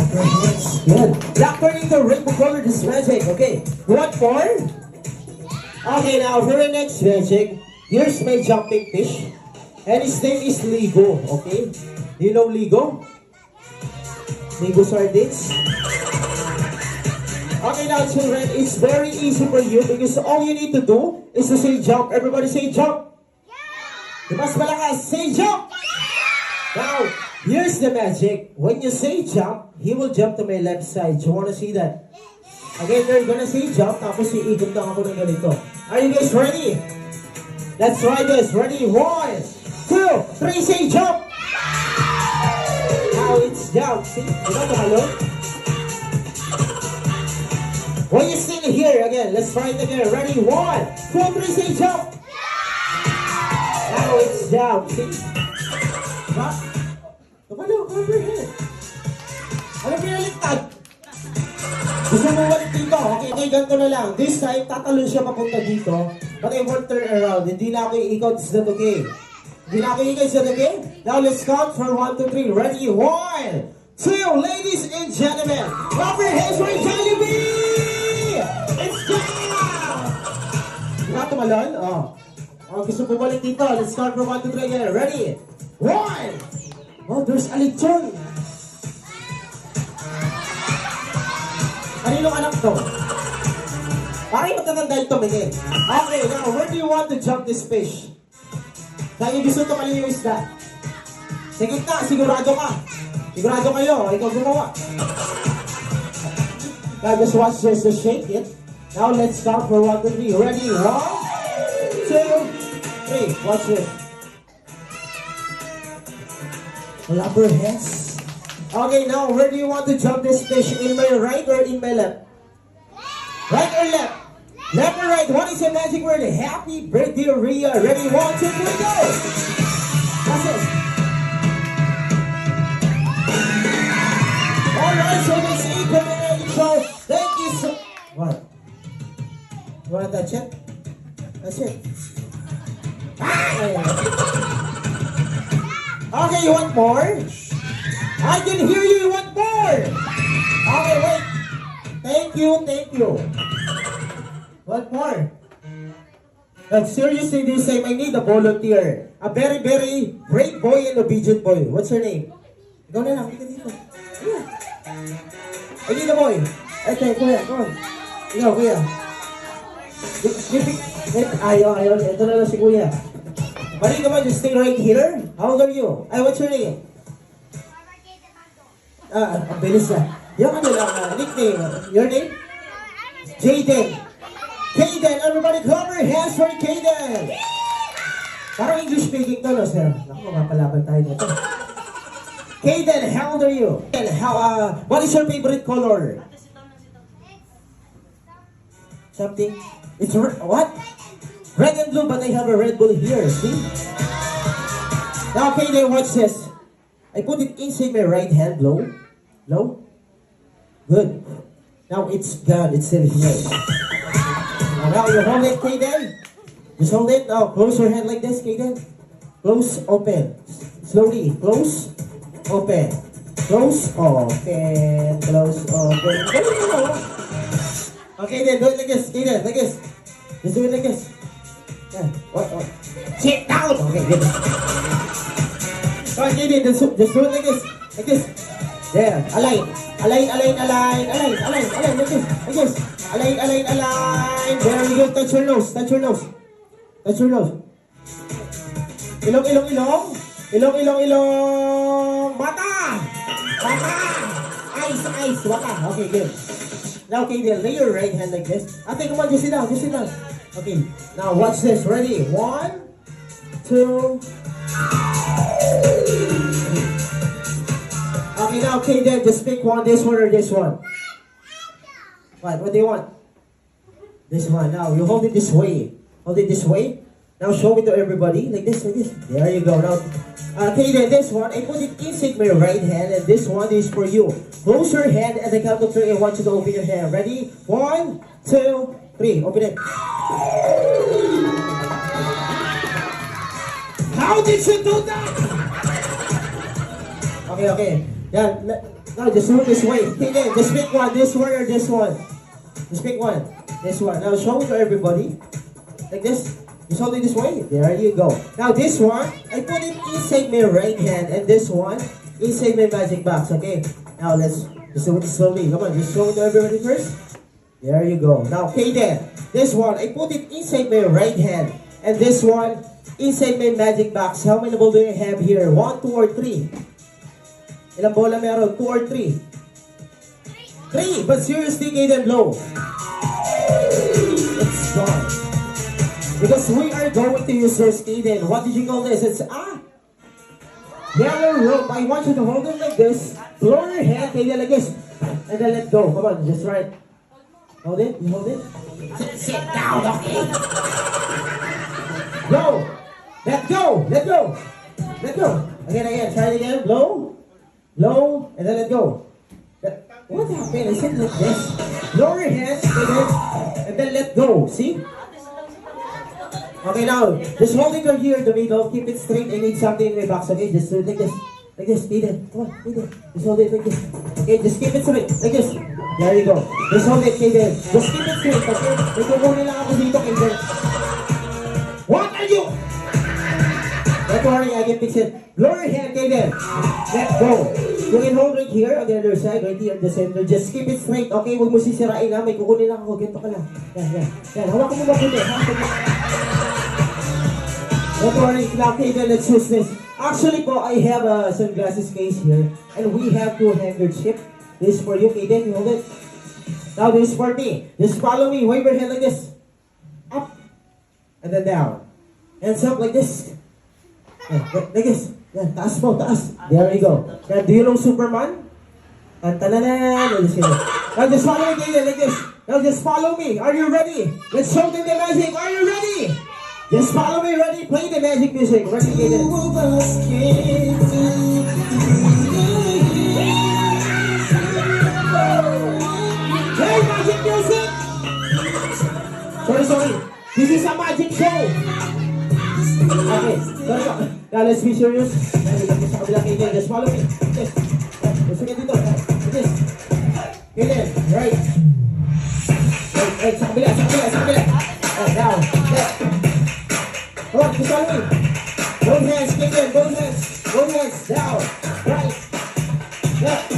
Good. Black turning to rainbow color is magic. Okay. What more? Okay, now for the next magic, here's my jumping fish. And his name is Ligo. Okay? Do you know Ligo? Ligo sardines? Okay, now children, it's very easy for you because all you need to do is to say jump. Everybody say jump. Mas malakas, say jump. Now, here's the magic. When you say jump, he will jump to my left side. You wanna see that? Again, they're gonna say jump, tapos iikot lang ako ng ganito. Are you guys ready? Let's try this. Ready? 1, 2, 3, say jump! Now it's jump. See? Diba tumalo? When you sing here, again, let's try it again. Ready? 1, 2, 3, say jump! Now it's jump. See? Diba? Tumalo, overhead. Ano pinaliktad? Gusto mo ulit dito? Okay, ganito na lang. This time, tatalon siya papunta dito. But I won't turn around. Hindi na ako iikot. It's not okay. Hindi na ako iikot. It's not okay? Now, let's count for 1, 2, 3. Ready? 1, 2, ladies and gentlemen. Clap your hands for Jollibee! It's down! Diba tumalon? Oh. Oh, gusto mo balik dito. Let's count for 1, 2, 3 again. Ready? 1! Oh, there's a lechon. Kaninong anak to? Bakit magtatanda ito, Miguel? Okay, now, where do you want to jump this fish? Saan yung gusto ito kayo yung isda? Sige na, sigurado ka. Sigurado kayo, ikaw gumawa. Now, just watch this to shake it. Now, let's count for 1, 2, 3. Ready? 1, 2, 3. Watch this. Rubber hands. Okay, now, where do you want to jump this fish? In my right or in my left? Right or left? Left or right? What is the magic word? Happy birthday, Rhea. Ready? 1, 2, 3, go! That's it. Alright, so that's it. So, thank you so... What? You want to touch it? That's it. Okay, you want more? I can hear you. You want more? Okay, wait. Thank you, thank you. What more? But seriously, this time I need a volunteer. A very, very brave boy and obedient boy. What's your name? Ikaw na lang. Dito. Yeah. I need a boy. Okay, kuya, come on. Ikaw, kuya. Ayaw. Ito na lang si kuya. Balik naman, just stay right here. How old are you? What's your name? Ang bilis na. Yung ano lang, nickname. Your name? Jaden. Kaden, everybody clap your hands for Kaden. Parang English speaking to, no, sir? Naku, mapalaban tayo dito. Kaden, how old are you? And what is your favorite color? Something? It's what? Red and blue, but I have a Red Bull here, see? Now, Kaden, watch this. I put it inside my right hand, low. Low? Good. Now it's gone. It's still here. Now you hold it, Kaden. Just hold it. Now close your hand like this, Kaden. Close, open. Slowly. Close, open. Close, open. Close, open. Okay, then do it like this, Kaden. Like this. Just do it like this. Yeah. What? Sit down. Okay, good. Okay, Kaden. Just do it like this. Like this. There, align, like this, align. Very good, touch your nose. Ilong. Mata. Eyes, mata. Okay, good. Now, okay, then lay your right hand like this. Ate, come on, just sit down. Okay, now watch this. Ready? 1, 2. Okay, now, okay, then just pick one, this one or this one. What do you want? This one. Now, you hold it this way. Now, show it to everybody. Like this. There you go. Now, okay, then this one, I put it inside my right hand, and this one is for you. Close your hand, and I count to 3. I want you to open your hand. Ready? 1, 2, 3. Open it. How did you do that? Okay. Yan. Now just move this way. Kaden, just pick one. This one or this one. Just pick one. This one. Now show it to everybody. Like this. Just hold it this way. There you go. Now this one, I put it inside my right hand, and this one inside my magic box. Okay. Now let's just do it slowly. Come on, just show it to everybody first. There you go. Now Kaden, this one, I put it inside my right hand, and this one inside my magic box. How many balls do you have here? 1, 2, or 3? Ilang bola meron? 2 or 3? 3. But seriously, Kaden, blow. It's gone. Because we are going to use your Kaden. What did you call this? It's yellow rope. I want you to hold it like this. Blow your hand, Kaden, like this. And then let go. Come on, just right. Hold it. You hold it. Sit down, okay? Blow. Let go. Let go. Let go. Again. Try it again. Blow. Blow. And then let go. What happened? I said like this. Lower your hands. And then let go. See? Okay, now, just hold it right here in the middle. Keep it straight. I need something in my box. Okay, just do it like this. Like this, Kaden. Come on, Kaden. Just hold it like this. Okay, just keep it straight. Like this. There you go. Just hold it, Kaden. Just keep it straight. Okay? May kukunin lang ako dito, Kaden. What are you? Don't worry, I can fix it. Lower your hand, Kaden. Let go. You can hold right here on the other side, right here in the center. Just keep it straight, okay? Huwag mo sisirain ha. May kukunin lang ako. Ganito ka lang. Yan. Hawakan mo mabuti. Don't worry, now Kaden, let's use this. Actually po, I have a sunglasses case here. And we have 2 handkerchiefs. This is for you, Kaden. You hold it. Now this is for me. Just follow me. Wave your hand like this. Up. And then down. Hands up like this. Like this. Yan, taas mo, taas. There you go. Yan, do you know Superman? Tantananan. Now just follow me, Kaden, like this. Now just follow me. Are you ready? Let's show them the magic. Are you ready? Just follow me, ready? Play the magic music. Ready, Kaden? Play magic music! Sorry. This is a magic show. Okay, sorry. Now let's be serious. Sa kabila, Kaden. Just follow me. Yes. Gusto ka dito. Yes. Kaden, right. Right, sa kabila. Down. Left. Come on, just follow me. Both hands, Kaden, both hands, down, right, left.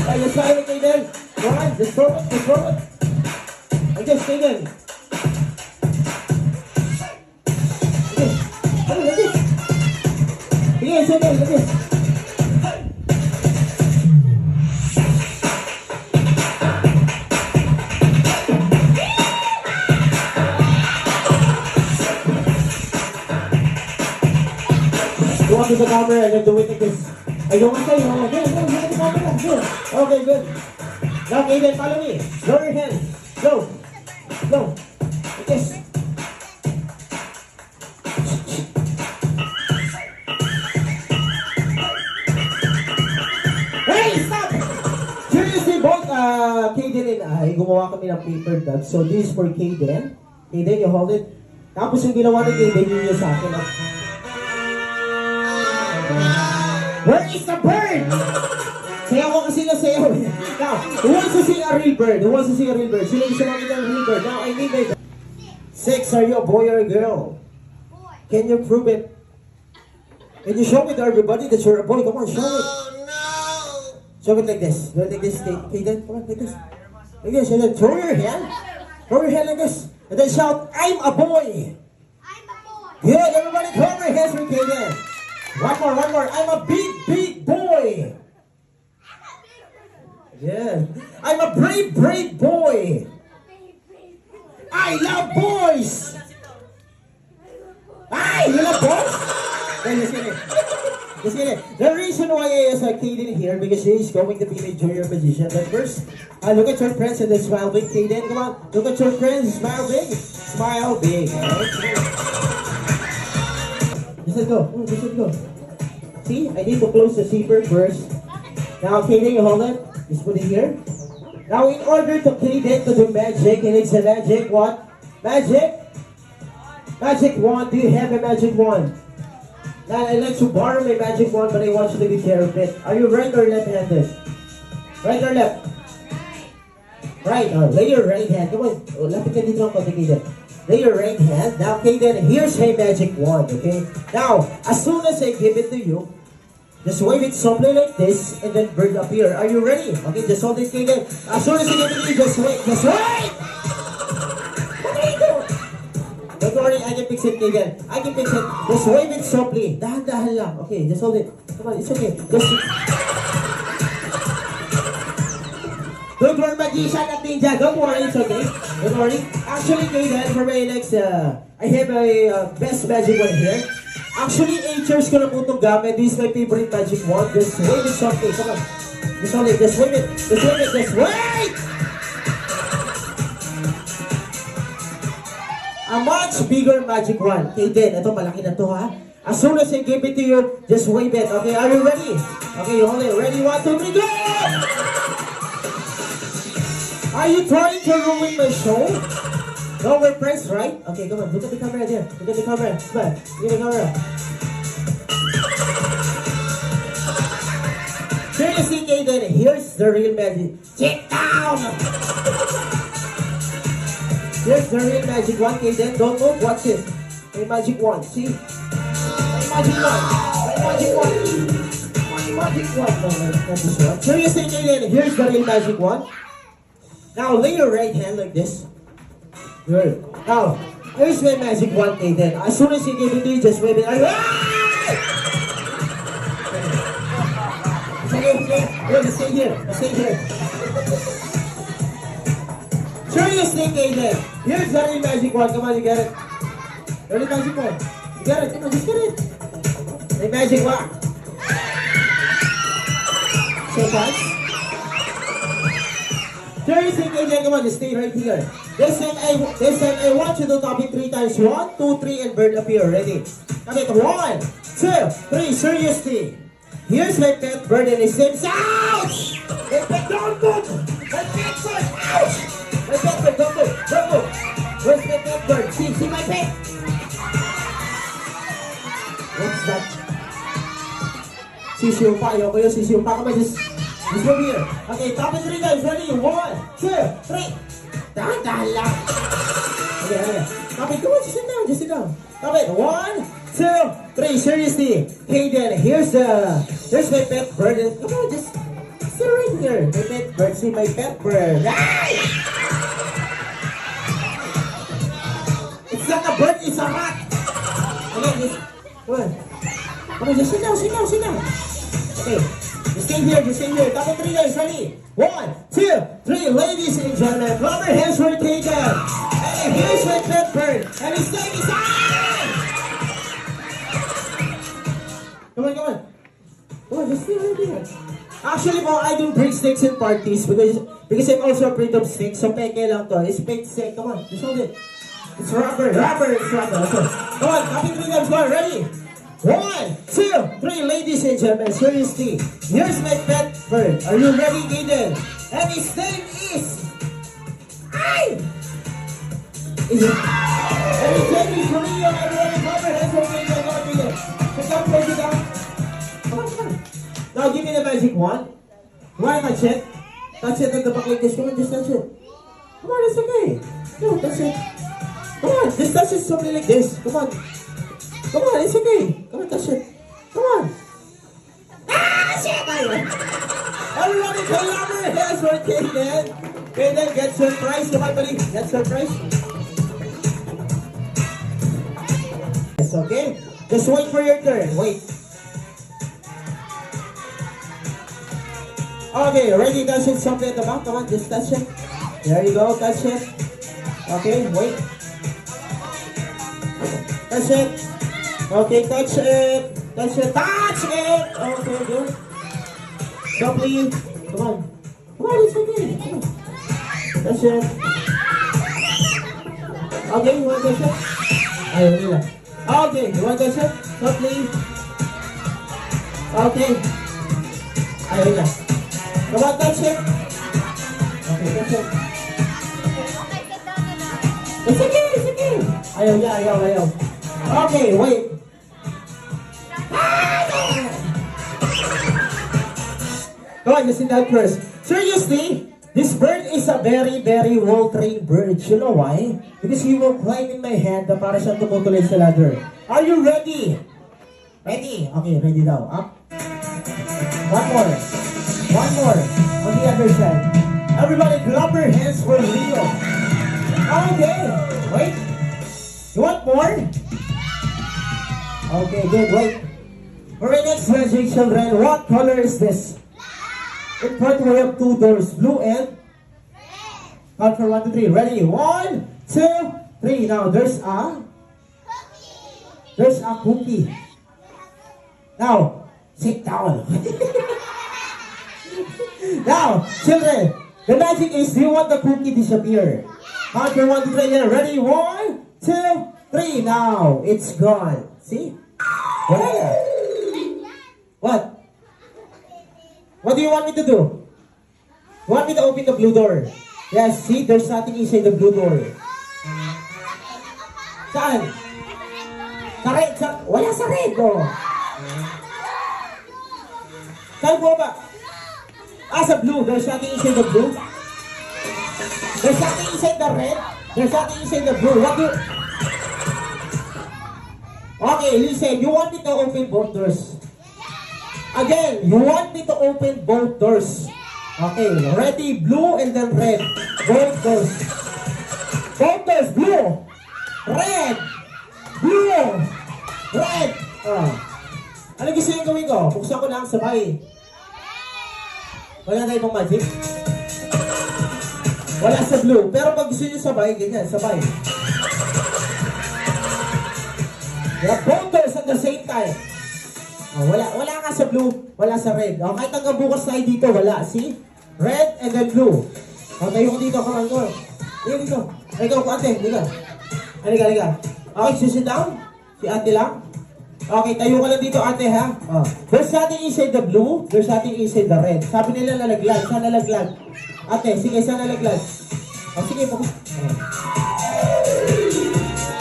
Right, let's follow me, Kaden. Go on, just throw it. Like this, Kaden. Like this. Yes, like this. Go on to the camera and then do it like this. I don't want to say, go to the camera. Good. Okay, good. Now, Kaden, follow me. Lower your hand. Go. Like this. Hey, stop! Seriously, both Kaden and I, gumawa kami ng paper tag. So, this is for Kaden. Kaden, you hold it. Tapos yung ginawa ni Kaden, yun yung sa akin. Where is the bird? Sayaw ko kasi na sayaw. Now, who wants to see a real bird? Sino gusto namin ng real bird? Now, I need it. 6, are you a boy or a girl? Boy. Can you prove it? Can you show it to everybody that you're a boy? Come on, show it. No. Show it like this. Do it like this, Kaden. Come on, like this. Like this, and then throw your hand. Throw your hand like this. And then shout, I'm a boy. I'm a boy. Good, everybody clap your hands for Kaden. One more. I'm a big boy. Yeah. I'm a brave boy. I love boys. You love boys? Just kidding. The reason why I asked Kaden here, because she is going to be a junior magician. But first, look at your friends and then smile big, Kaden. Come on. Look at your friends. Smile big. Smile big. Alright? Just let go. See, I need to close the zipper first. Now, Kaden, you hold it. Just put it here. Now, in order to Kaden to do magic, and it's a magic what? Magic wand. Do you have a magic wand? Now, I'd like to borrow my magic wand, but I want you to be care of it. Are you right or left-handed? Right or left? Right. Oh, lay your right hand. Come on. Oh, lapit ka dito ng konti, Kaden. Lay your right hand. Now, Kaden, here's my magic wand, okay? Now, as soon as I give it to you, just wave it softly like this, and then bird appear. Are you ready? Okay, just hold it, Kaden. As soon as I give it to you, just wait. Just wait! What are you doing? Don't worry, I can fix it, Kaden. I can fix it. Just wave it softly. Dahan-dahan lang. Okay, just hold it. Come on, it's okay. Just... Don't worry, magician at ninja. Don't worry, it's okay. Don't worry. Actually, Kaden, for my next, I have a best magic wand here. Actually, 8 years ko na po itong gamit. This is my favorite magic wand. Just wave it softly. Come on. Just hold it. Just wave it. Just wave it. Just wait! A much bigger magic wand. Kaden, ito malaki na to ha. As soon as I give it to you, just wave it. Okay, are you ready? Okay, hold it. Ready? 1, 2, 3, go! Are you trying to ruin my show? No, we're friends, right? Okay, come on. Look at the camera there. Look at the camera. Come on. Look at the camera. Seriously, Kaden, here's the real magic. Sit down! Here's the real magic wand, Kaden. Don't move. Watch it. My magic wand. See? My magic wand. My magic wand. My magic wand. No, not this one. Seriously, Kaden, here's the real magic wand. Now, lay your right hand like this. Good. Now, here's my magic wand, Kaden. As soon as you give it to you, just wave it. Okay, just stay here. Just stay here. Seriously, Kaden. Here's the real magic wand. Come on, you get it. Real magic wand. You get it. Come on, just get it. My magic wand. Shake hands. Seriously, Kaden, come on, just stay right here. This time I want you to tap it 3 times. 1, 2, 3, and bird appear. Ready? Tap it. 1, 2, 3. Seriously. Here's my pet bird and his name is Ouch! My pet, don't move! My pet bird, ouch! My pet bird, don't move, don't move. Where's my pet bird? See my pet? What's that? Sisiyo pa, ayoko yung sisiyo pa. Come on, just move here. Okay, tap it 3 times. Ready? 1, 2, 3. Dahan-dahan lang. Okay. Tap it. Come on, just sit down. Just sit down. Tap it. 1, 2, 3. Seriously. Kaden, here's my pet bird. Come on, just sit right here. My pet bird. See my pet bird. Ay! It's not a bird, it's a rat. Okay, just, come on. Come on, just sit down, sit down, sit down. Okay. Just stay here, just stay here. Tap it 3 times. Ready? 1, 2, 3. Ladies and gentlemen, clap your hands for Kaden. And here's my pet bird. And his name is Come on, come on. Come on, just stay right here. Actually po, I don't bring snakes in parties because I'm also afraid of snakes. So peke lang to. It's fake snake. Come on, just hold it. It's rubber. Rubber, it's rubber. Okay. Come on, copy 3 times. Go on, ready? 1, 2, 3, ladies and gentlemen, seriously, here's my pet bird. Are you ready, Kaden? And his name is... Ay! And his name is Rio. Everyone, clap your hands for Kaden. Go on, Kaden. Sit down, play it down. Come on, come on. Now, give me the magic wand. You wanna touch it? Touch it at the back like this. Come on, just touch it. Come on, it's okay. No, touch it. Come on, just touch it something like this. Come on. Come on, it's okay. Come on, touch it. Come on. Ah, shit! Everybody, clap your hands for Kaden. Kaden, get surprised. Come on, buddy. Get surprised. It's okay. Just wait for your turn. Wait. Okay, ready? Touch it something at the back. Come on, just touch it. There you go. Touch it. Okay, wait. Touch it. Okay, touch it. Touch it. Touch it. Okay, good. Softly. Come on. Come on, it's okay. Come on. Touch it. Okay, you want to touch it? Ayun nila. Okay, you want to touch it? Softly. Okay. Ayun na. Come on, touch it. Okay, touch it. It's okay, it's okay. Ayaw niya, ayaw. Okay, wait. Come on, you sit down first. Seriously, this bird is a very, very well-trained bird. You know why? Because he will climb in my hand na para siyang tumutuloy sa ladder. Are you ready? Ready? Okay, ready daw. Up. One more. One more. On the other side. Everybody clap your hands for Leo. Okay. Wait. You want more? Okay, good. Wait. For my next question, children, what color is this? In front we have two doors, blue and count for 1, 2, 3. Ready? 1, 2, 3. Now there's a cookie. Now sit down. Now, children, the magic is, do you want the cookie disappear? Count for 1, 2, 3. Yeah. Ready? 1, 2, 3. Now it's gone. See? Wala na. What? What do you want me to do? You want me to open the blue door? Yes, see, there's nothing inside the blue door. Saan? Sa red, wala sa red, oh. Saan po ba? Sa blue, there's nothing inside the blue. There's nothing inside the red. There's nothing inside the blue. What do you... Okay, listen, you want me to open both doors? Again, you want me to open both doors. Okay, ready, blue and then red. Both doors. Both doors, blue. Red. Blue. Red. Ano gusto yung gawin ko? Buksan ko lang sabay. Wala na ibang magic? Wala sa blue. Pero pag gusto nyo sabay, ganyan, sabay. Yeah, both doors at the same time. Wala ka sa blue, wala sa red. Kahit hanggang bukas tayo dito, wala. See? Red and then blue. Tayo ko dito, come on, go. Dito. Ikaw ko, ate, dito. Halika. Okay, sit down. Si ate lang. Okay, tayo ka lang dito, ate, ha? There's nothing inside the blue, there's nothing inside the red. Sabi nila nalaglag, saan nalaglag? Ate, sige, saan nalaglag? Sige, bukas.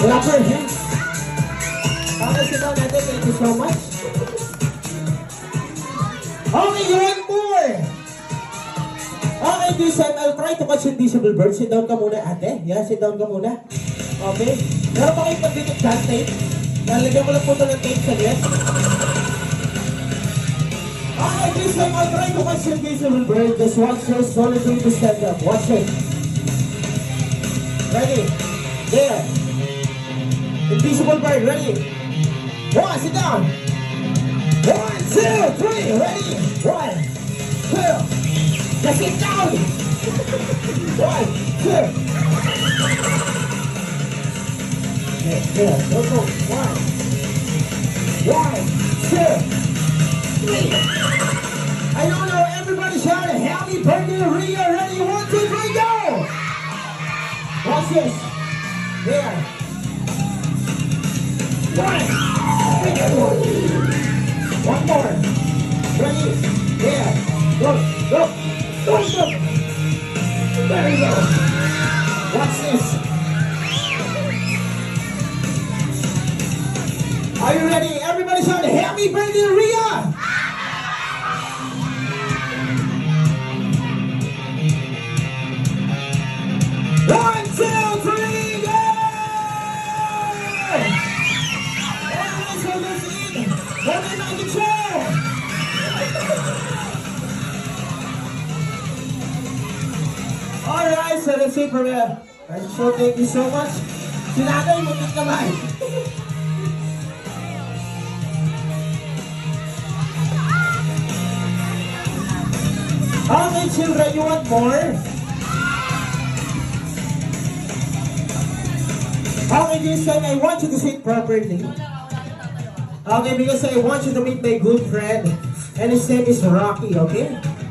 Wala pa rin, ha? Okay, sit down natin, thank you so much. Okay, you want more? Okay, this time I'll try to catch invisible bird. Sit down ka muna, ate. Yeah, sit down ka muna. Okay. Meron pa kayo pag-dikit dyan, tape? Nalagyan ko lang po ito ng tape sa left. Okay, this time I'll try to catch invisible bird. Just watch this. Only going to stand up. Watch it. Ready? There. Invisible bird, ready? One, sit down. 1, 2, 3, ready? 1, 2, just sit down. 1, 2. There, go. 1, 2, 3. I don't know, everybody shout a happy birthday, Ria. Ready? 1, 2, 3, go. Watch this. There. 1. One more. Ready? There. Go. There you go. Watch this. Are you ready? Everybody shout happy birthday, Ria! One, two, three, go! Everybody on the chair! Alright, so that's it for me. So thank you so much. Sinagay mo ng kamay. Okay, children, you want more? Okay, this time I want you to sit properly. Okay, because I want you to meet my good friend. And his name is Rocky, okay?